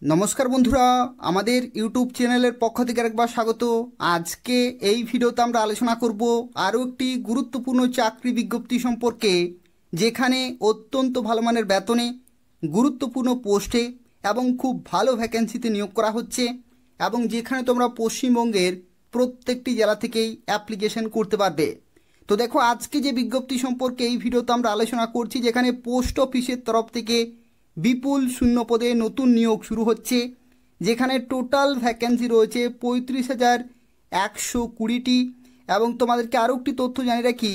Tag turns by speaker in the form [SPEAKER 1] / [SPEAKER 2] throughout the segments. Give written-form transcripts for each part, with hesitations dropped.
[SPEAKER 1] নমস্কার বন্ধুরা, আমাদের ইউটিউব চ্যানেলের পক্ষ থেকে একবার স্বাগত। আজকে এই ভিডিওতে আমরা আলোচনা করব আরও একটি গুরুত্বপূর্ণ চাকরি বিজ্ঞপ্তি সম্পর্কে, যেখানে অত্যন্ত ভালো মানের বেতনে, গুরুত্বপূর্ণ পোস্টে এবং খুব ভালো ভ্যাকেন্সিতে নিয়োগ করা হচ্ছে, এবং যেখানে তোমরা পশ্চিমবঙ্গের প্রত্যেকটি জেলা থেকেই অ্যাপ্লিকেশন করতে পারবে। তো দেখো, আজকে যে বিজ্ঞপ্তি সম্পর্কে এই ভিডিওতে আমরা আলোচনা করছি, যেখানে পোস্ট অফিসের তরফ থেকে বিপুল শূন্য পদে নতুন নিয়োগ শুরু হচ্ছে, যেখানে টোটাল ভ্যাকেন্সি রয়েছে 35,120টি। এবং তোমাদেরকে আরও একটি তথ্য জানিয়ে রাখি,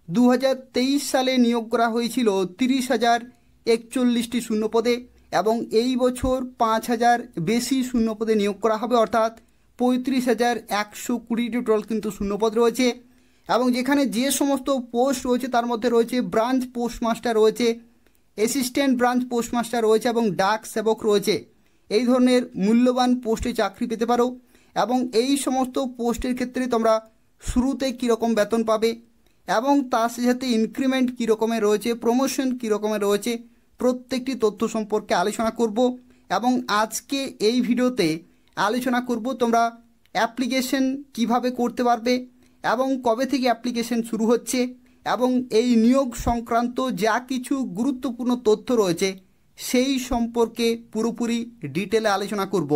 [SPEAKER 1] 2023 সালে নিয়োগ করা হয়েছিল 30,041টি শূন্য পদে, এবং এই বছর 5,000 বেশি শূন্য পদে নিয়োগ করা হবে, অর্থাৎ 35,120টি টোটাল কিন্তু শূন্যপদ রয়েছে। এবং যেখানে যে সমস্ত পোস্ট রয়েছে তার মধ্যে রয়েছে ব্রাঞ্চ পোস্টমাস্টার রয়েছে, অ্যাসিস্ট্যান্ট ব্রাঞ্চ পোস্টমাস্টার রয়েছে এবং ডাক সেবক রয়েছে। এই ধরনের মূল্যবান পোস্টে চাকরি পেতে পারো, এবং এই সমস্ত পোস্টের ক্ষেত্রে তোমরা শুরুতে কীরকম বেতন পাবে এবং তার সাথে ইনক্রিমেন্ট কী রকমের রয়েছে, প্রমোশন কী রকমের রয়েছে, প্রত্যেকটি তথ্য সম্পর্কে আলোচনা করব। এবং আজকে এই ভিডিওতে আলোচনা করব তোমরা অ্যাপ্লিকেশন কিভাবে করতে পারবে এবং কবে থেকে অ্যাপ্লিকেশন শুরু হচ্ছে, এবং এই নিয়োগ সংক্রান্ত যা কিছু গুরুত্বপূর্ণ তথ্য রয়েছে সেই সম্পর্কে পুরোপুরি ডিটেলে আলোচনা করব।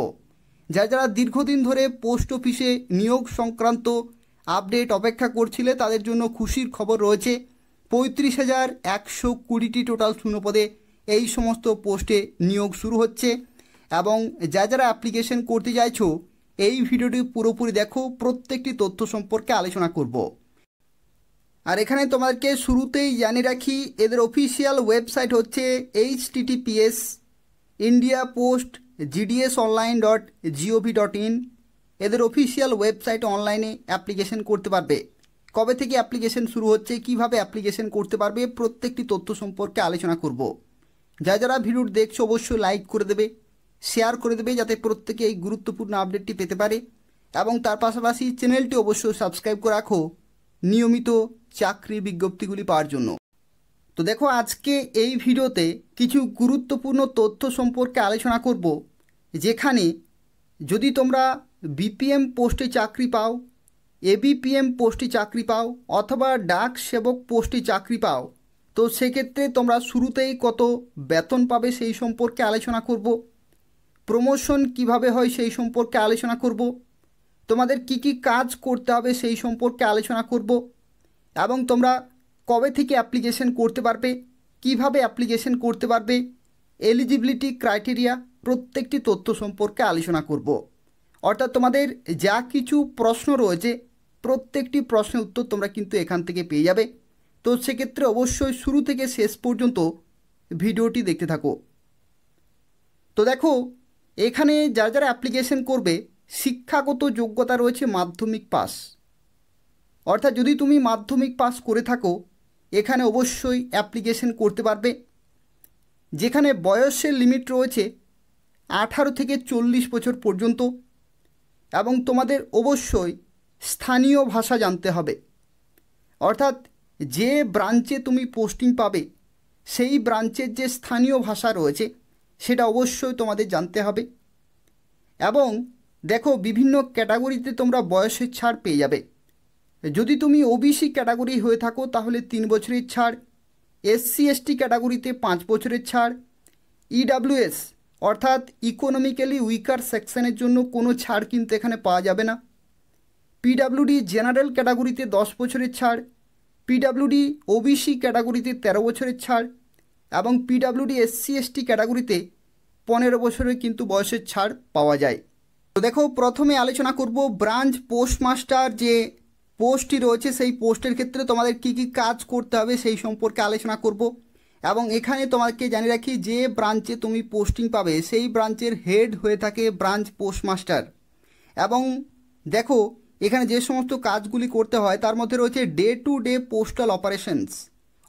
[SPEAKER 1] যারা দীর্ঘদিন ধরে পোস্ট অফিসে নিয়োগ সংক্রান্ত আপডেট অপেক্ষা করছিলে, তাদের জন্য খুশির খবর রয়েছে। 35,120টি টোটাল শূন্যপদে এই সমস্ত পোস্টে নিয়োগ শুরু হচ্ছে। এবং যারা অ্যাপ্লিকেশন করতে চাইছো, এই ভিডিওটি পুরোপুরি দেখো, প্রত্যেকটি তথ্য সম্পর্কে আলোচনা করব। আর এখানে তোমাদেরকে শুরুতেই জানিয়ে রাখি, এদের অফিসিয়াল ওয়েবসাইট হচ্ছে https://indiapost.gdsonline.gov.in। এদের অফিসিয়াল ওয়েবসাইটে অনলাইনে অ্যাপ্লিকেশন করতে পারবে। কবে থেকে অ্যাপ্লিকেশন শুরু হচ্ছে, কিভাবে অ্যাপ্লিকেশন করতে পারবে, প্রত্যেকটি তথ্য সম্পর্কে আলোচনা করব। যারা ভিডিও দেখছো অবশ্যই লাইক করে দেবে, শেয়ার করে দেবে, যাতে প্রত্যেকে এই গুরুত্বপূর্ণ আপডেটটি পেতে পারে। এবং তার পাশাপাশি চ্যানেলটি অবশ্যই সাবস্ক্রাইব করে রাখো নিয়মিত চাকরি বিজ্ঞপ্তিগুলি পাওয়ার জন্য। তো দেখো, আজকে এই ভিডিওতে কিছু গুরুত্বপূর্ণ তথ্য সম্পর্কে আলোচনা করব, যেখানে যদি তোমরা বিপিএম পোস্টে চাকরি পাও, এবিপিএম পোস্টে চাকরি পাও, অথবা ডাক সেবক পোস্টে চাকরি পাও, তো সেক্ষেত্রে তোমরা শুরুতেই কত বেতন পাবে সেই সম্পর্কে আলোচনা করব। প্রমোশন কিভাবে হয় সেই সম্পর্কে আলোচনা করব। তোমাদের কি কি কাজ করতে হবে সেই সম্পর্কে আলোচনা করব। এবং তোমরা কবে থেকে অ্যাপ্লিকেশন করতে পারবে, কিভাবে অ্যাপ্লিকেশন করতে পারবে, এলিজিবিলিটি ক্রাইটেরিয়া, প্রত্যেকটি তথ্য সম্পর্কে আলোচনা করব। অর্থাৎ তোমাদের যা কিছু প্রশ্ন রয়েছে প্রত্যেকটি প্রশ্নের উত্তর তোমরা কিন্তু এখান থেকে পেয়ে যাবে। তো সেক্ষেত্রে অবশ্যই শুরু থেকে শেষ পর্যন্ত ভিডিওটি দেখতে থাকো। তো দেখো, এখানে যারা অ্যাপ্লিকেশন করবে, শিক্ষাগত যোগ্যতা রয়েছে মাধ্যমিক পাস। অর্থাৎ যদি তুমি মাধ্যমিক পাস করে থাকো, এখানে অবশ্যই অ্যাপ্লিকেশন করতে পারবে। যেখানে বয়সের লিমিট রয়েছে 18 থেকে 40 বছর পর্যন্ত, এবং তোমাদের অবশ্যই স্থানীয় ভাষা জানতে হবে। অর্থাৎ যে ব্রাঞ্চে তুমি পোস্টিং পাবে সেই ব্রাঞ্চের যে স্থানীয় ভাষা রয়েছে সেটা অবশ্যই তোমাদের জানতে হবে। এবং দেখো, বিভিন্ন ক্যাটাগরিতে তোমরা বয়সের ছাড় পেয়ে যাবে। যদি তুমি ওবিসি ক্যাটাগরি হয়ে থাকো তাহলে 3 বছরের ছাড়, এসসি এসটি ক্যাটাগরিতে 5 বছরের ছাড়, ইডাব্লিউএস অর্থাৎ ইকোনমিক্যালি উইকার সেকশনের জন্য কোনো ছাড় কিন্তু এখানে পাওয়া যাবে না, পিডাব্লিউডি জেনারেল ক্যাটাগরিতে 10 বছরের ছাড়, পিডাব্লিউডি ওবিসি ক্যাটাগরিতে 13 বছরের ছাড়, এবং পিডাব্লিউডি এসসি এসটি ক্যাটাগরিতে 15 বছরের কিন্তু বয়সের ছাড় পাওয়া যায়। তো দেখো, প্রথমে আলোচনা করব ব্রাঞ্চ পোস্টমাস্টার যে পোস্টটি রয়েছে সেই পোস্টের ক্ষেত্রে তোমাদের কি কি কাজ করতে হবে সেই সম্পর্কে আলোচনা করব। এবং এখানে তোমাকে জানিয়ে রাখি, যে ব্রাঞ্চে তুমি পোস্টিং পাবে সেই ব্রাঞ্চের হেড হয়ে থাকে ব্রাঞ্চ পোস্টমাস্টার। এবং দেখো, এখানে যে সমস্ত কাজগুলি করতে হয় তার মধ্যে রয়েছে day to day postal operations.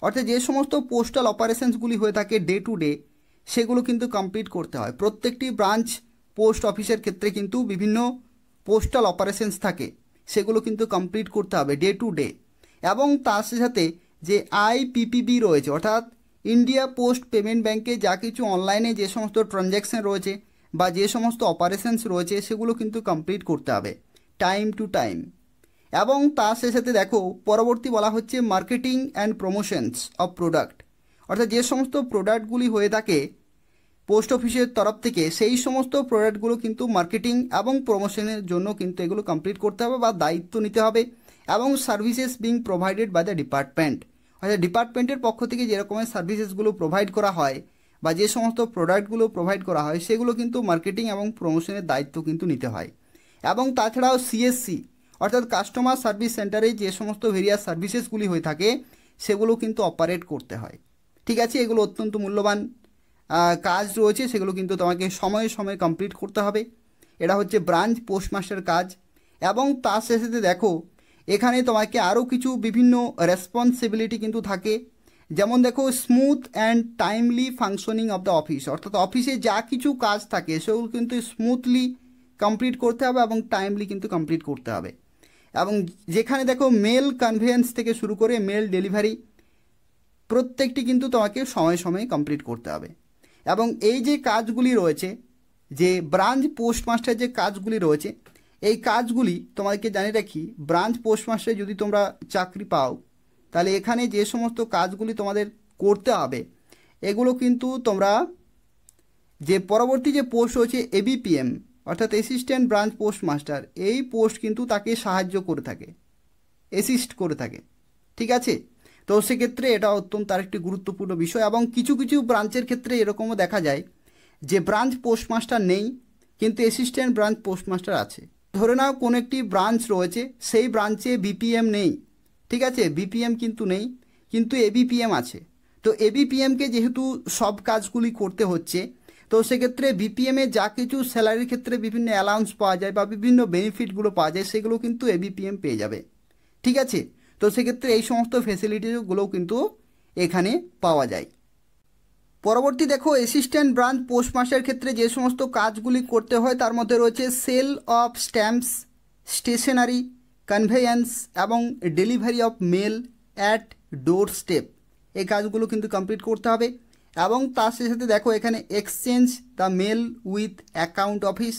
[SPEAKER 1] অর্থাৎ যে সমস্ত পোস্টাল অপারেশনসগুলি হয়ে থাকে ডে টু ডে, সেগুলো কিন্তু কমপ্লিট করতে হয়। প্রত্যেকটি ব্রাঞ্চ পোস্ট অফিসের ক্ষেত্রে কিন্তু বিভিন্ন পোস্টাল অপারেশনস থাকে, সেগুলো কিন্তু কমপ্লিট করতে হবে ডে টু ডে। এবং তার সাথে যে আইপিপিবি রয়েছে, অর্থাৎ ইন্ডিয়া পোস্ট পেমেন্ট ব্যাঙ্কে যা কিছু অনলাইনে যে সমস্ত ট্রানজ্যাকশান রয়েছে, বা যে সমস্ত অপারেশনস রয়েছে সেগুলো কিন্তু কমপ্লিট করতে হবে টাইম টু টাইম। এবং তার সাথে দেখো পরবর্তী বলা হচ্ছে marketing and promotions of product, অর্থাৎ যে সমস্ত প্রোডাক্টগুলি হয়ে থাকে পোস্ট অফিসের তরফ থেকে সেই সমস্ত প্রোডাক্টগুলো কিন্তু মার্কেটিং এবং প্রমোশনের জন্য কিন্তু এগুলো কমপ্লিট করতে হবে বা দায়িত্ব নিতে হবে। এবং services being provided by the department, অর্থাৎ ডিপার্টমেন্টের পক্ষ থেকে যে রকমের সার্ভিসেসগুলো প্রোভাইড করা হয় বা যে সমস্ত প্রোডাক্টগুলো প্রোভাইড করা হয় সেগুলো কিন্তু মার্কেটিং এবং প্রমোশনের দায়িত্ব কিন্তু নিতে হয়। এবং তাছাড়াও সিএসসি অর্থাৎ কাস্টমার সার্ভিস সেন্টারে যে সমস্ত ভেরিয়াস সার্ভিসেসগুলি হয়ে থাকে সেগুলো কিন্তু অপারেট করতে হয়। ঠিক আছে, এগুলো অত্যন্ত মূল্যবান কাজ রয়েছে, সেগুলো কিন্তু তোমাকে সময়ে সময়ে কমপ্লিট করতে হবে। এটা হচ্ছে ব্রাঞ্চ পোস্টমাস্টার কাজ। এবং তার সাথে দেখো এখানে তোমাকে আরও কিছু বিভিন্ন রেসপন্সিবিলিটি কিন্তু থাকে, যেমন দেখো smooth and timely functioning of the office, অর্থাৎ অফিসে যা কিছু কাজ থাকে সেগুলো কিন্তু স্মুথলি কমপ্লিট করতে হবে এবং টাইমলি কিন্তু কমপ্লিট করতে হবে। এবং যেখানে দেখো মেল কনভেয়েন্স থেকে শুরু করে মেল ডেলিভারি প্রত্যেকটি কিন্তু তোমাকে সময়ে সময়ে কমপ্লিট করতে হবে। এবং এই যে কাজগুলি রয়েছে, যে ব্রাঞ্চ পোস্টমাস্টার যে কাজগুলি রয়েছে, এই কাজগুলি তোমাদেরকে জানিয়ে রাখি, ব্রাঞ্চ পোস্টমাস্টারে যদি তোমরা চাকরি পাও তাহলে এখানে যে সমস্ত কাজগুলি তোমাদের করতে হবে এগুলো কিন্তু তোমরা যে পরবর্তী যে পোস্ট রয়েছে এবিপিএম অর্থাৎ অ্যাসিস্ট্যান্ট ব্রাঞ্চ পোস্টমাস্টার, এই পোস্ট কিন্তু তাকে সাহায্য করে থাকে, অ্যাসিস্ট করে থাকে। ঠিক আছে, তো সেক্ষেত্রে এটা অত্যন্ত আরেকটি গুরুত্বপূর্ণ বিষয়। এবং কিছু কিছু ব্রাঞ্চের ক্ষেত্রে এরকমও দেখা যায় যে ব্রাঞ্চ পোস্টমাস্টার নেই কিন্তু অ্যাসিস্ট্যান্ট ব্রাঞ্চ পোস্টমাস্টার আছে। ধরে নাও কোনো একটি ব্রাঞ্চ রয়েছে, সেই ব্রাঞ্চে বিপিএম নেই, ঠিক আছে, বিপিএম কিন্তু নেই কিন্তু এবিপিএম আছে। তো এবিপিএমকে যেহেতু সব কাজগুলি করতে হচ্ছে, তো সেক্ষেত্রে বিপিএমে যা কিছু স্যালারির ক্ষেত্রে বিভিন্ন অ্যালাউন্স পাওয়া যায় বা বিভিন্ন বেনিফিটগুলো পাওয়া যায় সেগুলো কিন্তু এবিপিএম পেয়ে যাবে। ঠিক আছে, তো সেক্ষেত্রে এই সমস্ত ফেসিলিটিগুলোও কিন্তু এখানে পাওয়া যায়। পরবর্তী দেখো অ্যাসিস্ট্যান্ট ব্রাঞ্চ পোস্টমাস্টারের ক্ষেত্রে যে সমস্ত কাজগুলি করতে হয় তার মধ্যে রয়েছে sale of stamps, stationery, conveyance এবং delivery of mail at door step, এই কাজগুলো কিন্তু কমপ্লিট করতে হবে। এবং তার সাথে দেখো এখানে exchange the mail with account office,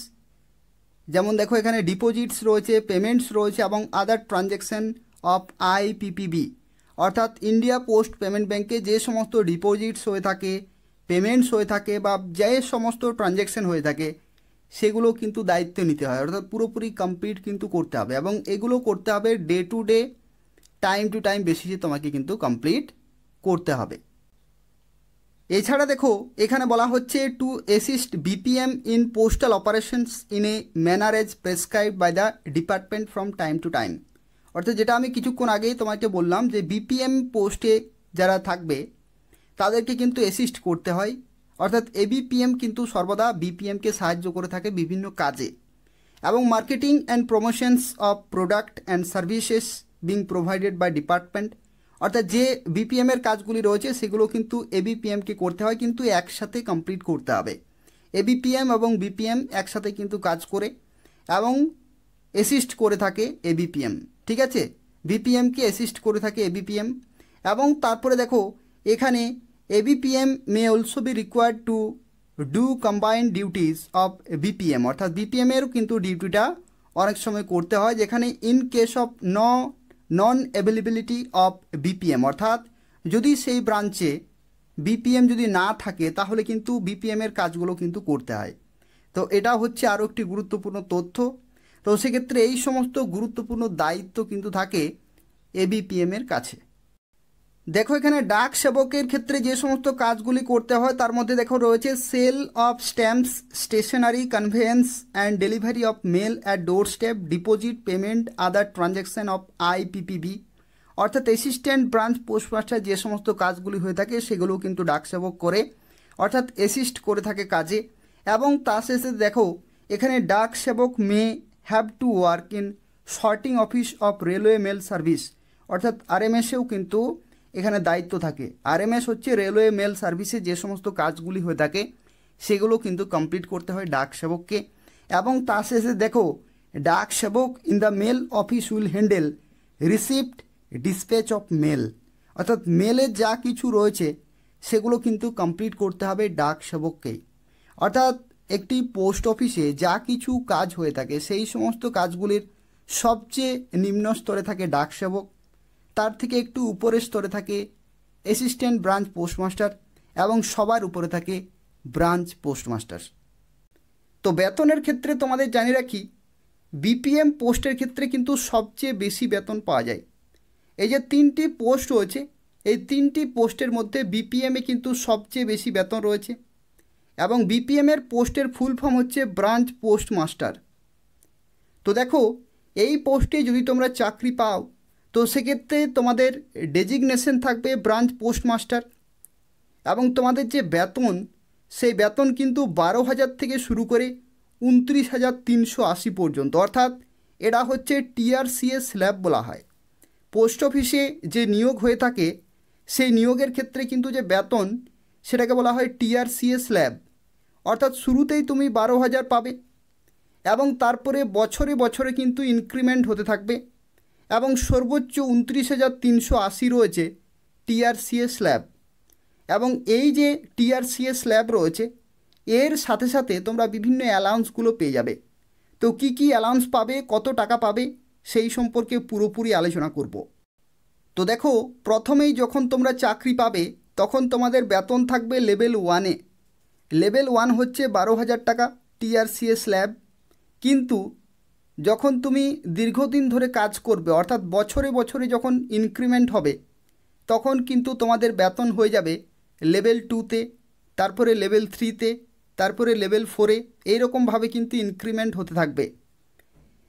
[SPEAKER 1] যেমন দেখো এখানে ডিপোজিটস রয়েছে, পেমেন্টস রয়েছে এবং আদার ট্রানজ্যাকশন অফ আইপিপিবি, অর্থাৎ ইন্ডিয়া পোস্ট পেমেন্ট ব্যাঙ্কে যে সমস্ত ডিপোজিটস হয়ে থাকে, পেমেন্টস হয়ে থাকে বা যে সমস্ত ট্রানজ্যাকশন হয়ে থাকে সেগুলো কিন্তু দায়িত্ব নিতে হয়, অর্থাৎ পুরোপুরি কমপ্লিট কিন্তু করতে হবে। এবং এগুলো করতে হবে day to day, time to time বেসিসে তোমাকে কিন্তু কমপ্লিট করতে হবে। এছাড়া দেখো এখানে বলা হচ্ছে to assist BPM in postal operations in a manner as prescribe by the department from time to time, অর্থাৎ যেটা আমি কিছুক্ষণ আগেই তোমাকে বললাম যে বিপিএম পোস্টে যারা থাকবে তাদেরকে কিন্তু অ্যাসিস্ট করতে হয়, অর্থাৎ এবিপিএম কিন্তু সর্বদা বিপিএমকে সাহায্য করে থাকে বিভিন্ন কাজে। এবং marketing and promotions of product and services being provided by department, অর্থাৎ যে বিপিএমের কাজগুলি রয়েছে সেগুলো কিন্তু এবিপিএমকে করতে হয় কিন্তু একসাথে কমপ্লিট করতে হবে। এবিপিএম এবং বিপিএম একসাথে কিন্তু কাজ করে এবং অ্যাসিস্ট করে থাকে এবিপিএম। ঠিক আছে, বিপিএমকে অ্যাসিস্ট করে থাকে এবিপিএম। এবং তারপরে দেখো এখানে ABPM may also be required to do combined duties of BPM, অর্থাৎ বিপিএমেরও কিন্তু ডিউটিটা অনেক সময় করতে হয়, যেখানে in case of non availability of BPM, অর্থাৎ যদি সেই ব্রাঞ্চে বিপিএম যদি না থাকে তাহলে কিন্তু বিপিএমের কাজগুলো কিন্তু করতে হয়। তো এটা হচ্ছে আরও একটি গুরুত্বপূর্ণ তথ্য। তো সেক্ষেত্রে এই সমস্ত গুরুত্বপূর্ণ দায়িত্ব কিন্তু থাকে এবিপিএমের কাছে। দেখো এখানে ডাক সেবকের ক্ষেত্রে যে সমস্ত কাজগুলি করতে হয় তার মধ্যে দেখো রয়েছে sale of stamps, stationery, conveyance and delivery of mail at door step, deposit, payment, other transaction of IPPB, অর্থাৎ অ্যাসিস্ট্যান্ট ব্রাঞ্চ পোস্টমাস্টার যে সমস্ত কাজগুলি হয়ে থাকে সেগুলোও কিন্তু ডাক সেবক করে, অর্থাৎ অ্যাসিস্ট করে থাকে কাজে। এবং তার শেষে দেখো এখানে Dak Sevak may have to work in sorting office of railway mail service, অর্থাৎ আরএমএসেও কিন্তু এখানে দায়িত্ব থাকে। আরএমএস হচ্ছে রেলওয়ে মেল সার্ভিসে যে সমস্ত কাজগুলি হয়ে থাকে সেগুলো কিন্তু কমপ্লিট করতে হয় ডাক সেবককে। এবং তার শেষে দেখো Dak Sevak in the mail office will handle receipt, dispatch of mail, অর্থাৎ মেলের যা কিছু রয়েছে সেগুলো কিন্তু কমপ্লিট করতে হবে ডাক সেবককেই। অর্থাৎ একটি পোস্ট অফিসে যা কিছু কাজ হয়ে থাকে সেই সমস্ত কাজগুলির সবচেয়ে নিম্ন স্তরে থাকে ডাক সেবক, তার থেকে একটু উপরের স্তরে থাকে অ্যাসিস্ট্যান্ট ব্রাঞ্চ পোস্টমাস্টার এবং সবার উপরে থাকে ব্রাঞ্চ পোস্টমাস্টার। তো বেতনের ক্ষেত্রে তোমাদের জানিয়ে রাখি, বিপিএম পোস্টের ক্ষেত্রে কিন্তু সবচেয়ে বেশি বেতন পাওয়া যায়। এই যে 3টি পোস্ট রয়েছে, এই 3টি পোস্টের মধ্যে বিপিএমে কিন্তু সবচেয়ে বেশি বেতন রয়েছে এবং বিপিএমের পোস্টের ফুল ফর্ম হচ্ছে ব্রাঞ্চ পোস্টমাস্টার। তো দেখো, এই পোস্টে যদি তোমরা চাকরি পাও তো সেক্ষেত্রে তোমাদের ডেজিগনেশন থাকবে ব্রাঞ্চ পোস্টমাস্টার এবং তোমাদের যে বেতন সেই বেতন কিন্তু 12,000 থেকে শুরু করে 29,380 পর্যন্ত, অর্থাৎ এটা হচ্ছে টিআরসিএ স্ল্যাব বলা হয়। পোস্ট অফিসে যে নিয়োগ হয়ে থাকে সেই নিয়োগের ক্ষেত্রে কিন্তু যে বেতন সেটাকে বলা হয় টিআরসিএ স্ল্যাব, অর্থাৎ শুরুতেই তুমি 12,000 পাবে এবং তারপরে বছরে বছরে কিন্তু ইনক্রিমেন্ট হতে থাকবে এবং সর্বোচ্চ 29,380 রয়েছে টিআরসিএ স্ল্যাব। এবং এই যে টিআরসিএ স্ল্যাব রয়েছে এর সাথে সাথে তোমরা বিভিন্ন অ্যালাউন্সগুলো পেয়ে যাবে। তো কি কি অ্যালাউন্স পাবে, কত টাকা পাবে সেই সম্পর্কে পুরোপুরি আলোচনা করব। তো দেখো, প্রথমেই যখন তোমরা চাকরি পাবে তখন তোমাদের বেতন থাকবে লেভেল 1-এ। লেভেল 1 হচ্ছে 12,000 টাকা টিআরসিএ স্ল্যাব। কিন্তু যখন তুমি দীর্ঘদিন ধরে কাজ করবে, অর্থাৎ বছরে বছরে যখন ইনক্রিমেন্ট হবে, তখন কিন্তু তোমাদের বেতন হয়ে যাবে লেভেল 2-তে, তারপরে লেভেল 3-তে, তারপরে লেভেল 4-এ, এইরকমভাবে কিন্তু ইনক্রিমেন্ট হতে থাকবে।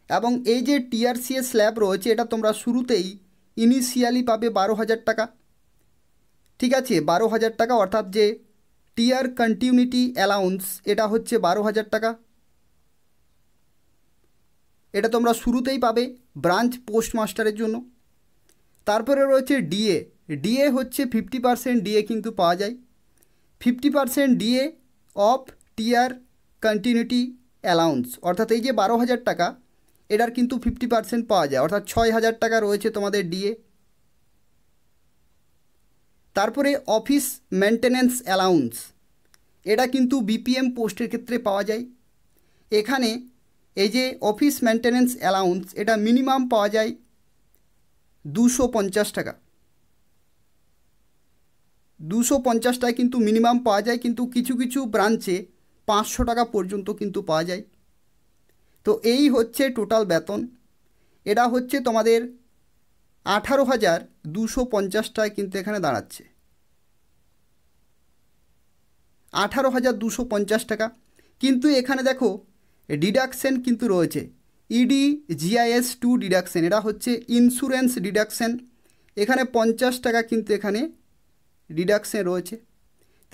[SPEAKER 1] এবং এই যে টিআরসিএ স্ল্যাব রয়েছে এটা তোমরা শুরুতেই ইনিশিয়ালি পাবে 12,000 টাকা। ঠিক আছে, 12,000 টাকা, অর্থাৎ যে টিআর কন্টিনিউটি অ্যালাউন্স এটা হচ্ছে 12,000 টাকা। এটা তোমরা শুরুতেই পাবে ব্রাঞ্চ পোস্টমাস্টারের জন্য। তারপরে রয়েছে ডিএ। ডিএ হচ্ছে 50% ডিএ কিন্তু পাওয়া যায়। 50% DA of TR continuity allowance, অর্থাৎ এই যে 12,000 টাকা এটার কিন্তু 50% পাওয়া যায়, অর্থাৎ 6,000 টাকা রয়েছে তোমাদের ডিএ। তারপরে অফিস মেনটেন্যান্স অ্যালাউন্স, এটা কিন্তু বিপিএম পোস্টের ক্ষেত্রে পাওয়া যায়। এখানে এই যে অফিস মেনটেন্যান্স অ্যালাউন্স এটা মিনিমাম পাওয়া যায় 250 টাকা। 250 টাকা কিন্তু মিনিমাম পাওয়া যায়, কিন্তু কিছু কিছু ব্রাঞ্চে 500 টাকা পর্যন্ত কিন্তু পাওয়া যায়। তো এই হচ্ছে টোটাল বেতন। এটা হচ্ছে তোমাদের 18,250 টাকা কিন্তু এখানে দাঁড়াচ্ছে, 18,250 টাকা। কিন্তু এখানে দেখো ডিডাকশন কিন্তু রয়েছে, ইডি জিআইএস 2 ডিডাকশন, এটা হচ্ছে ইন্স্যুরেন্স ডিডাকশন। এখানে 50 টাকা কিন্তু এখানে ডিডাকশন রয়েছে।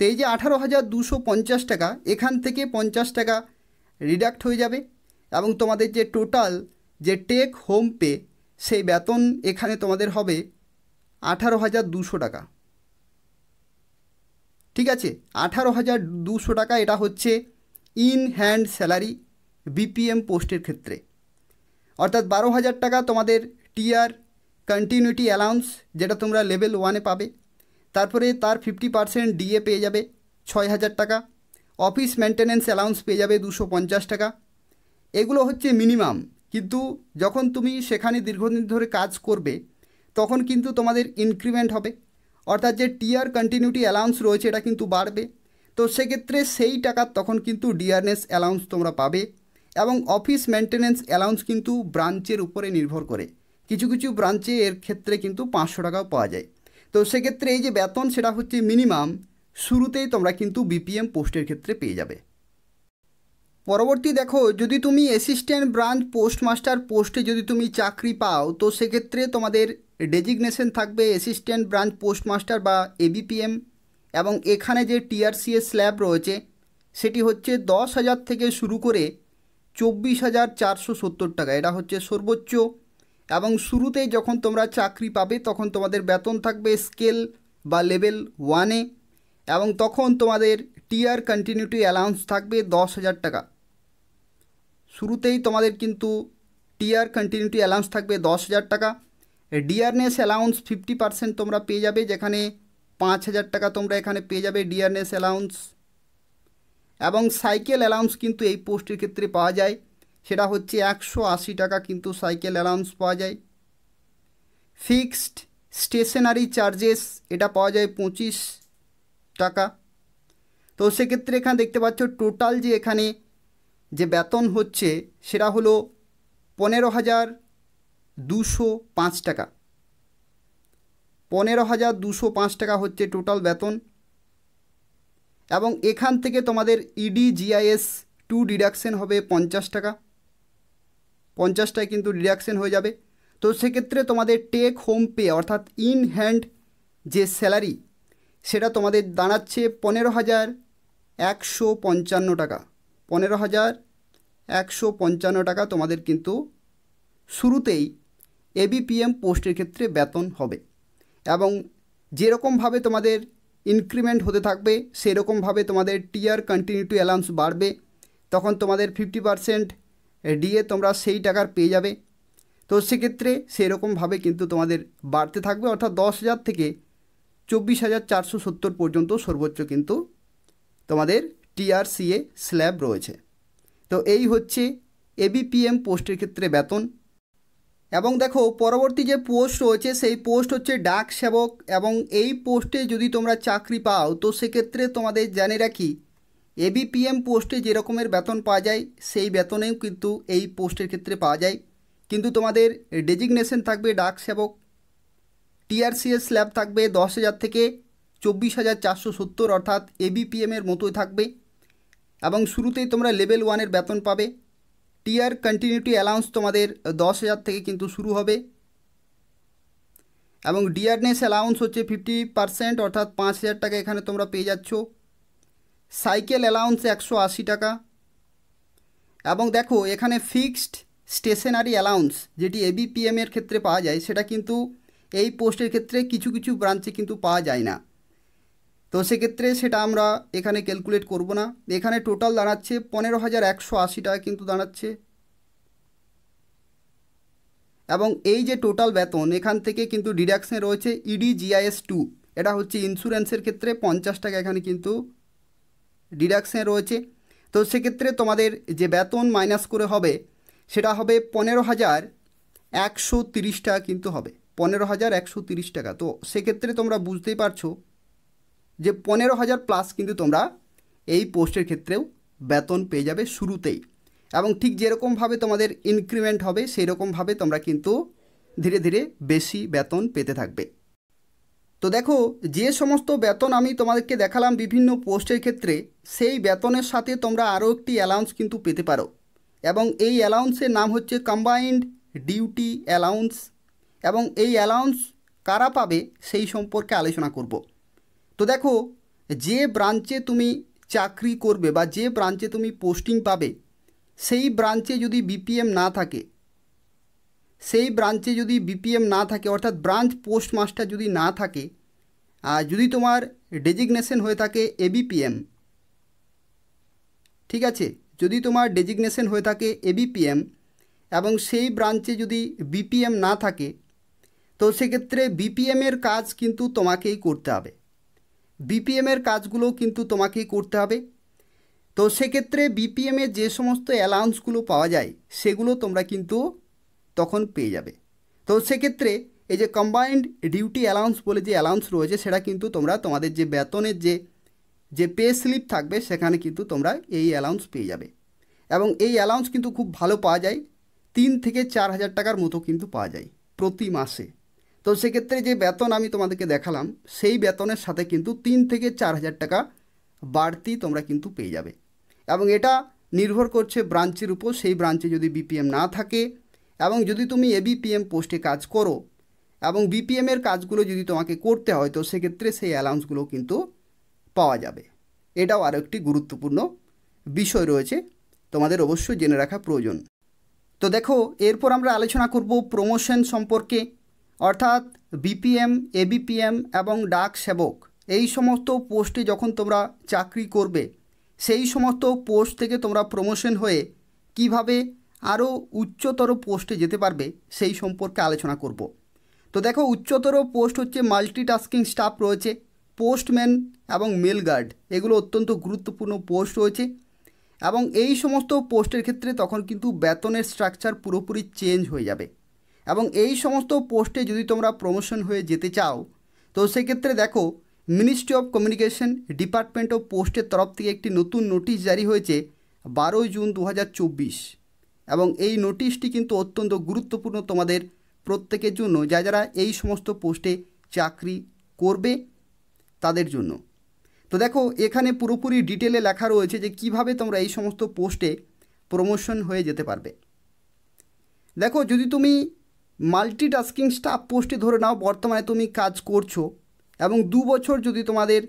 [SPEAKER 1] তো এই যে 18,250 টাকা এখান থেকে 50 টাকা ডিডাক্ট হয়ে যাবে এবং তোমাদের যে টোটাল যে টেক হোম পে সেই বেতন এখানে তোমাদের হবে 18,200 টাকা। ঠিক আছে, 18,200 টাকা এটা হচ্ছে ইন হ্যান্ড স্যালারি বিপিএম পোস্টের ক্ষেত্রে। অর্থাৎ 12,000 টাকা তোমাদের টিআর কন্টিনিউটি অ্যালাউন্স যেটা তোমরা লেভেল 1-এ পাবে, তারপরে তার 50% ডিএ পেয়ে যাবে 6,000 টাকা, অফিস মেনটেন্যান্স অ্যালাউন্স পেয়ে যাবে 250 টাকা। এগুলো হচ্ছে মিনিমাম, কিন্তু যখন তুমি সেখানে দীর্ঘদিন ধরে কাজ করবে তখন কিন্তু তোমাদের ইনক্রিমেন্ট হবে, অর্থাৎ যে টিআর কন্টিনিউটি অ্যালাউন্স রয়েছে এটা কিন্তু বাড়বে। তো সেক্ষেত্রে সেই টাকার তখন কিন্তু ডিআরএস অ্যালাউন্স তোমরা পাবে। এবং অফিস মেনটেন্যান্স অ্যালাউন্স কিন্তু ব্রাঞ্চের উপরে নির্ভর করে, কিছু কিছু ব্রাঞ্চে এর ক্ষেত্রে কিন্তু 500 টাকাও পাওয়া যায়। তো সেক্ষেত্রে এই যে বেতন সেটা হচ্ছে মিনিমাম, শুরুতেই তোমরা কিন্তু বিপিএম পোস্টের ক্ষেত্রে পেয়ে যাবে। পরবর্তী দেখো, যদি তুমি অ্যাসিস্ট্যান্ট ব্রাঞ্চ পোস্টমাস্টার পোস্টে যদি তুমি চাকরি পাও তো সেক্ষেত্রে তোমাদের ডেজিগনেশন থাকবে অ্যাসিস্ট্যান্ট ব্রাঞ্চ পোস্টমাস্টার বা এবিপিএম। এবং এখানে যে টিআরসিএস স্ল্যাব রয়েছে সেটি হচ্ছে 10,000 থেকে শুরু করে 24,470 টাকা, এটা হচ্ছে সর্বোচ্চ। এবং শুরুতেই যখন তোমরা চাকরি পাবে তখন তোমাদের বেতন থাকবে স্কেল বা লেভেল 1-এ এবং তখন তোমাদের টিআর কন্টিনিউটি অ্যালাউন্স থাকবে 10,000 টাকা। শুরুতেই তোমাদের কিন্তু টিআর কন্টিনিউটি অ্যালাউন্স থাকবে 10,000 টাকা। ডিআরএস অ্যালাউন্স 50% তোমরা পেয়ে যাবে, যেখানে 5,000 টাকা তোমরা এখানে পেয়ে যাবে ডিআরএস অ্যালাউন্স। এবং সাইকেল অ্যালাউন্স কিন্তু এই পোস্টের ক্ষেত্রে পাওয়া যায়, সেটা হচ্ছে 180 টাকা কিন্তু সাইকেল অ্যালাউন্স পাওয়া যায়। ফিক্সড স্টেশনারি চার্জেস এটা পাওয়া যায় 25 টাকা। তো সেক্ষেত্রে এখানে দেখতে পাচ্ছ টোটাল যে এখানে যে বেতন হচ্ছে সেটা হলো 15,205 টাকা। 15,205 টাকা হচ্ছে টোটাল বেতন। এবং এখান থেকে তোমাদের EDGIS 2 ডিডাকশন হবে 50 টাকা, 50টায় কিন্তু ডিডাকশন হয়ে যাবে। তো সেক্ষেত্রে তোমাদের টেক হোম পে অর্থাৎ ইন হ্যান্ড যে স্যালারি সেটা তোমাদের দাঁড়াচ্ছে 15,155 টাকা। 15,155 টাকা তোমাদের কিন্তু শুরুতেই ABPM পোস্টের ক্ষেত্রে বেতন হবে। এবং যেরকমভাবে তোমাদের ইনক্রিমেন্ট হতে থাকবে সেরকমভাবে তোমাদের টিয়ার কন্টিনিউটি অ্যালাউন্স বাড়বে, তখন তোমাদের 50% ডিএ তোমরা সেই টাকার পেয়ে যাবে। তো সেক্ষেত্রে সেরকমভাবে কিন্তু তোমাদের বাড়তে থাকবে, অর্থাৎ 10,000 থেকে 24,470 পর্যন্ত সর্বোচ্চ কিন্তু তোমাদের TRCA স্ল্যাব রয়েছে। তো এই হচ্ছে ABPM পোস্টের ক্ষেত্রে বেতন। এবং দেখো পরবর্তী যে পোস্ট রয়েছে সেই পোস্ট হচ্ছে ডাক সেবক। এবং এই পোস্টে যদি তোমরা চাকরি পাও তো সেক্ষেত্রে তোমাদের জানে রাখি ABPM পোস্টে যে রকমের বেতন পাওয়া যায় সেই বেতনেও কিন্তু এই পোস্টের ক্ষেত্রে পাওয়া যায়, কিন্তু তোমাদের ডেজিগনেশন থাকবে ডাক সেবক। TRCA স্ল্যাব থাকবে 10,000 থেকে 24,470, অর্থাৎ ABPM মতোই থাকবে। এবং শুরুতেই তোমরা লেভেল 1-এর বেতন পাবে। টিয়ার কন্টিনিউটি অ্যালাউন্স তোমাদের 10,000 থেকে কিন্তু শুরু হবে। এবং ডিয়ারনেস অ্যালাউন্স হচ্ছে 50%, অর্থাৎ 5,000 টাকা এখানে তোমরা পেয়ে যাচ্ছ। সাইকেল অ্যালাউন্স 180 টাকা। এবং দেখো এখানে ফিক্সড স্টেশনারি অ্যালাউন্স যেটি ABPM ক্ষেত্রে পাওয়া যায় সেটা কিন্তু এই পোস্টের ক্ষেত্রে কিছু কিছু ব্রাঞ্চে কিন্তু পাওয়া যায় না। তো সেক্ষেত্রে সেটা আমরা এখানে ক্যালকুলেট করব না। এখানে টোটাল দাঁড়াচ্ছে 15,180 টাকা কিন্তু দাঁড়াচ্ছে। এবং এই যে টোটাল বেতন এখান থেকে কিন্তু ডিডাকশন রয়েছে EDGIS 2, এটা হচ্ছে ইন্স্যুরেন্সের ক্ষেত্রে 50 টাকা এখানে কিন্তু ডিডাকশন রয়েছে। তো সেক্ষেত্রে তোমাদের যে বেতন মাইনাস করে হবে সেটা হবে 15,130 টাকা কিন্তু হবে, 15,130 টাকা। তো সেক্ষেত্রে তোমরা বুঝতেই পারছো যে 15,000 প্লাস কিন্তু তোমরা এই পোস্টের ক্ষেত্রেও বেতন পেয়ে যাবে শুরুতেই। এবং ঠিক যেরকমভাবে তোমাদের ইনক্রিমেন্ট হবে সেই রকমভাবে তোমরা কিন্তু ধীরে ধীরে বেশি বেতন পেতে থাকবে। তো দেখো যে সমস্ত বেতন আমি তোমাদেরকে দেখালাম বিভিন্ন পোস্টের ক্ষেত্রে, সেই বেতনের সাথে তোমরা আরও একটি অ্যালাউন্স কিন্তু পেতে পারো। এবং এই অ্যালাউন্সের নাম হচ্ছে কম্বাইন্ড ডিউটি অ্যালাউন্স। এবং এই অ্যালাউন্স কারা পাবে সেই সম্পর্কে আলোচনা করব। তো দেখো যে ব্রাঞ্চে তুমি চাকরি করবে বা যে ব্রাঞ্চে তুমি পোস্টিং পাবে সেই ব্রাঞ্চে যদি BPM না থাকে, অর্থাৎ ব্রাঞ্চ পোস্টমাস্টার যদি না থাকে, আর যদি তোমার ডেজিগনেশন হয়ে থাকে ABPM, ঠিক আছে, যদি তোমার ডেজিগনেশন হয়ে থাকে ABPM এবং সেই ব্রাঞ্চে যদি BPM না থাকে তো সেক্ষেত্রে BPM কাজ কিন্তু তোমাকেই করতে হবে, BPM কাজগুলো কিন্তু তোমাকেই করতে হবে। তো সেক্ষেত্রে BPM যে সমস্ত অ্যালাউন্সগুলো পাওয়া যায় সেগুলো তোমরা কিন্তু তখন পেয়ে যাবে। তো সেক্ষেত্রে এই যে কম্বাইন্ড ডিউটি অ্যালাউন্স বলে যে অ্যালাউন্স রয়েছে সেটা কিন্তু তোমরা তোমাদের যে বেতনের যে পে স্লিপ থাকবে সেখানে কিন্তু তোমরা এই অ্যালাউন্স পেয়ে যাবে। এবং এই অ্যালাউন্স কিন্তু খুব ভালো পাওয়া যায়, 3 থেকে 4,000 টাকার মতো কিন্তু পাওয়া যায় প্রতি মাসে। তো সেক্ষেত্রে যে বেতন আমি তোমাদেরকে দেখালাম সেই বেতনের সাথে কিন্তু 3 থেকে 4,000 টাকা বাড়তি তোমরা কিন্তু পেয়ে যাবে। এবং এটা নির্ভর করছে ব্রাঞ্চের উপর, সেই ব্রাঞ্চে যদি BPM না থাকে এবং যদি তুমি ABPM পোস্টে কাজ করো এবং BPM কাজগুলো যদি তোমাকে করতে হয় তো সেক্ষেত্রে সেই অ্যালাউন্সগুলো কিন্তু পাওয়া যাবে। এটাও আরও একটি গুরুত্বপূর্ণ বিষয় রয়েছে, তোমাদের অবশ্যই জেনে রাখা প্রয়োজন। তো দেখো এরপর আমরা আলোচনা করব প্রমোশন সম্পর্কে, অর্থাৎ BPM, ABPM এবং ডাক সেবক এই সমস্ত পোস্টে যখন তোমরা চাকরি করবে সেই সমস্ত পোস্ট থেকে তোমরা প্রমোশন হয়ে কিভাবে আরও উচ্চতর পোস্টে যেতে পারবে সেই সম্পর্কে আলোচনা করব। তো দেখো উচ্চতর পোস্ট হচ্ছে মাল্টিটাস্কিং স্টাফ রয়েছে, পোস্টম্যান এবং মেল গার্ড এগুলো অত্যন্ত গুরুত্বপূর্ণ পোস্ট রয়েছে এবং এই সমস্ত পোস্টের ক্ষেত্রে তখন কিন্তু বেতনের স্ট্রাকচার পুরোপুরি চেঞ্জ হয়ে যাবে এবং এই সমস্ত পোস্টে যদি তোমরা প্রমোশন হয়ে যেতে চাও তো সেক্ষেত্রে দেখো ministry of communication department of পোস্টের তরফ থেকে একটি নতুন নোটিশ জারি হয়েছে 12 জুন 2024 এবং এই নোটিশটি কিন্তু অত্যন্ত গুরুত্বপূর্ণ তোমাদের প্রত্যেকের জন্য যারা এই সমস্ত পোস্টে চাকরি করবে তাদের জন্য। তো দেখো এখানে পুরোপুরি ডিটেলে লেখা রয়েছে যে কিভাবে তোমরা এই সমস্ত পোস্টে প্রমোশন হয়ে যেতে পারবে। দেখো যদি তুমি মাল্টিটাস্কিং স্টাফ পোস্টে ধরে নাও বর্তমানে তুমি কাজ করছো এবং 2 বছর যদি তোমাদের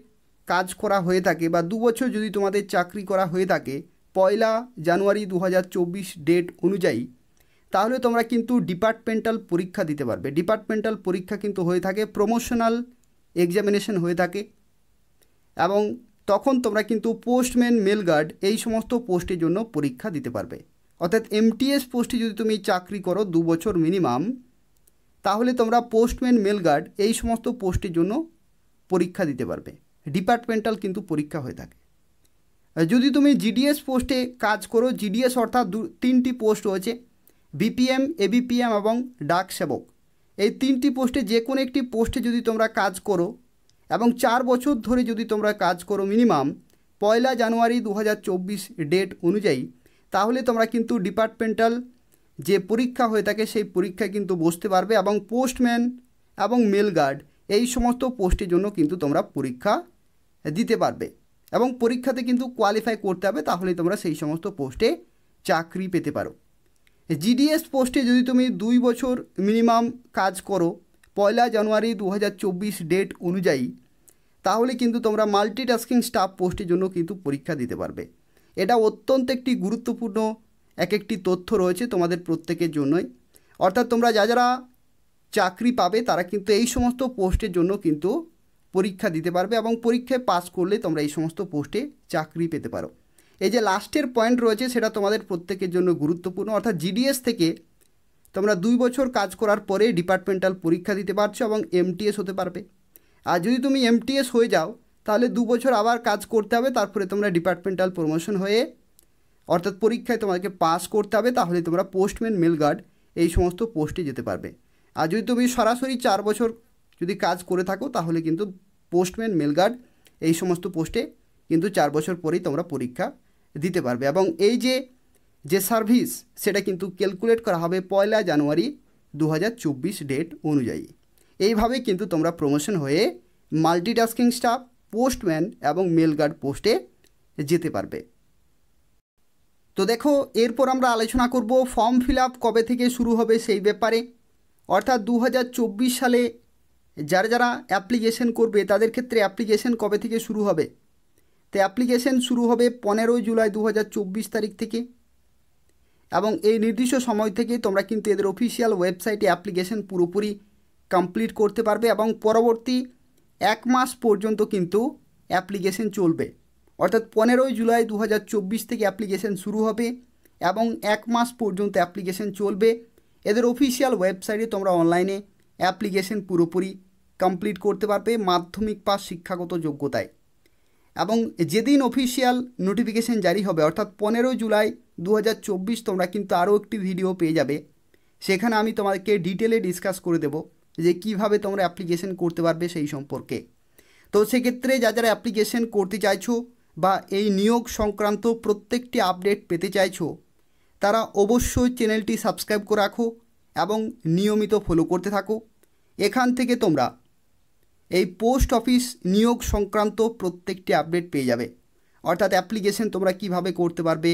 [SPEAKER 1] কাজ করা হয়ে থাকে বা 2 বছর যদি তোমাদের চাকরি করা হয়ে থাকে 1 জানুয়ারি 2024 ডেট অনুযায়ী, তাহলে তোমরা কিন্তু ডিপার্টমেন্টাল পরীক্ষা দিতে পারবে। ডিপার্টমেন্টাল পরীক্ষা কিন্তু হয়ে থাকে, প্রমোশনাল এক্সামিনেশন হয়ে থাকে এবং তখন তোমরা কিন্তু পোস্টম্যান মেল গার্ড এই সমস্ত পোস্টের জন্য পরীক্ষা দিতে পারবে। অর্থাৎ এমটিএস পোস্টে যদি তুমি চাকরি করো 2 বছর মিনিমাম, তাহলে তোমরা পোস্টম্যান মেল গার্ড এই সমস্ত পোস্টের জন্য পরীক্ষা দিতে পারবে। ডিপার্টমেন্টাল কিন্তু পরীক্ষা হয়ে থাকে। যদি তুমি জিডিএস পোস্টে কাজ করো, জিডিএস অর্থাৎ 3টি পোস্ট রয়েছে, বিপিএম, এবিপিএম এবং ডাক সেবক। এই 3টি পোস্টে যে কোনো একটি পোস্টে যদি তোমরা কাজ করো এবং 4 বছর ধরে যদি তোমরা কাজ করো মিনিমাম 1 জানুয়ারি 2024 ডেট অনুযায়ী, তাহলে তোমরা কিন্তু ডিপার্টমেন্টাল যে পরীক্ষা হয়ে থাকে সেই পরীক্ষায় কিন্তু বসতে পারবে এবং পোস্টম্যান এবং মেল গার্ড এই সমস্ত পোস্টের জন্য কিন্তু তোমরা পরীক্ষা দিতে পারবে এবং পরীক্ষাতে কিন্তু কোয়ালিফাই করতে হবে, তাহলে তোমরা সেই সমস্ত পোস্টে চাকরি পেতে পারো। জিডিএস পোস্টে যদি তুমি 2 বছর মিনিমাম কাজ করো 1 জানুয়ারি 2024 ডেট অনুযায়ী, তাহলে কিন্তু তোমরা মাল্টিটাস্কিং স্টাফ পোস্টের জন্য কিন্তু পরীক্ষা দিতে পারবে। এটা অত্যন্ত একটি গুরুত্বপূর্ণ একটি তথ্য রয়েছে তোমাদের প্রত্যেকের জন্যই। অর্থাৎ তোমরা যারা চাকরি পাবে তারা কিন্তু এই সমস্ত পোস্টের জন্য কিন্তু পরীক্ষা দিতে পারবে এবং পরীক্ষায় পাস করলে তোমরা এই সমস্ত পোস্টে চাকরি পেতে পারো। এই যে লাস্টের পয়েন্ট রয়েছে সেটা তোমাদের প্রত্যেকের জন্য গুরুত্বপূর্ণ। অর্থাৎ জিডিএস থেকে তোমরা 2 বছর কাজ করার পরে ডিপার্টমেন্টাল পরীক্ষা দিতে পারছো এবং এমটিএস হতে পারবে। আর যদি তুমি এমটিএস হয়ে যাও তাহলে 2 বছর আবার কাজ করতে হবে, তারপরে তোমরা ডিপার্টমেন্টাল প্রমোশন হয়ে অর্থাৎ পরীক্ষায় তোমাকে পাস করতে হবে, তাহলে তোমরা পোস্টম্যান মেল গার্ড এই সমস্ত পোস্টে যেতে পারবে। আর যদি তুমি সরাসরি 4 বছর যদি কাজ করে থাকো তাহলে কিন্তু পোস্টম্যান মেল গার্ড এই সমস্ত পোস্টে কিন্তু 4 বছর পরেই তোমরা পরীক্ষা দিতে পারবে এবং এই যে সার্ভিস সেটা কিন্তু ক্যালকুলেট করা হবে 1 জানুয়ারি 2024 ডেট অনুযায়ী। এইভাবে কিন্তু তোমরা প্রমোশন হয়ে মাল্টিটাস্কিং স্টাফ, পোস্টম্যান এবং মেল গার্ড পোস্টে যেতে পারবে। তো দেখো এরপর আমরা আলোচনা করব ফর্ম ফিল আপ কবে থেকে শুরু হবে সেই ব্যাপারে। অর্থাৎ 2024 সালে যারা অ্যাপ্লিকেশন করবে তাদের ক্ষেত্রে অ্যাপ্লিকেশন কবে থেকে শুরু হবে? তো অ্যাপ্লিকেশন শুরু হবে 15 জুলাই 2024 তারিখ থেকে এবং এই নির্দিষ্ট সময় থেকে তোমরা কিন্তু এদের অফিসিয়াল ওয়েবসাইটে অ্যাপ্লিকেশন পুরোপুরি কমপ্লিট করতে পারবে এবং পরবর্তী 1 মাস পর্যন্ত কিন্তু অ্যাপ্লিকেশন চলবে। অর্থাৎ 15 জুলাই 2024 থেকে অ্যাপ্লিকেশন শুরু হবে এবং 1 মাস পর্যন্ত অ্যাপ্লিকেশন চলবে। এদের অফিসিয়াল ওয়েবসাইটে তোমরা অনলাইনে অ্যাপ্লিকেশন পুরোপুরি কমপ্লিট করতে পারবে মাধ্যমিক পাস শিক্ষাগত যোগ্যতায়। এবং যেদিন অফিসিয়াল নোটিফিকেশন জারি হবে অর্থাৎ 15 জুলাই 2024 তোমরা কিন্তু আরও একটি ভিডিও পেয়ে যাবে, সেখানে আমি তোমাদেরকে ডিটেলে ডিসকাস করে দেব যে কিভাবে তোমরা অ্যাপ্লিকেশন করতে পারবে সেই সম্পর্কে। তো সেক্ষেত্রে যারা অ্যাপ্লিকেশন করতে চাইছো বা এই নিয়োগ সংক্রান্ত প্রত্যেকটি আপডেট পেতে চাইছো তারা অবশ্যই চ্যানেলটি সাবস্ক্রাইব করে রাখো এবং নিয়মিত ফলো করতে থাকো। এখান থেকে তোমরা এই পোস্ট অফিস নিয়োগ সংক্রান্ত প্রত্যেকটি আপডেট পেয়ে যাবে। অর্থাৎ অ্যাপ্লিকেশন তোমরা কিভাবে করতে পারবে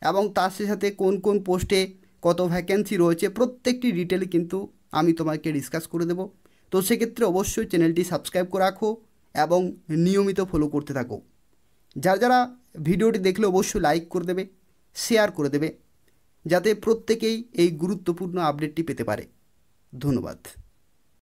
[SPEAKER 1] এবং তার সাথে কোন কোন পোস্টে কত ভ্যাকেন্সি রয়েছে প্রত্যেকটি ডিটেলে কিন্তু আমি তোমাকে ডিসকাস করে দেব। তো সেক্ষেত্রে অবশ্যই চ্যানেলটি সাবস্ক্রাইব করে রাখো এবং নিয়মিত ফলো করতে থাকো। যারা ভিডিওটি দেখলে অবশ্যই লাইক করে দেবে, শেয়ার করে দেবে, যাতে প্রত্যেকেই এই গুরুত্বপূর্ণ আপডেটটি পেতে পারে। ধন্যবাদ।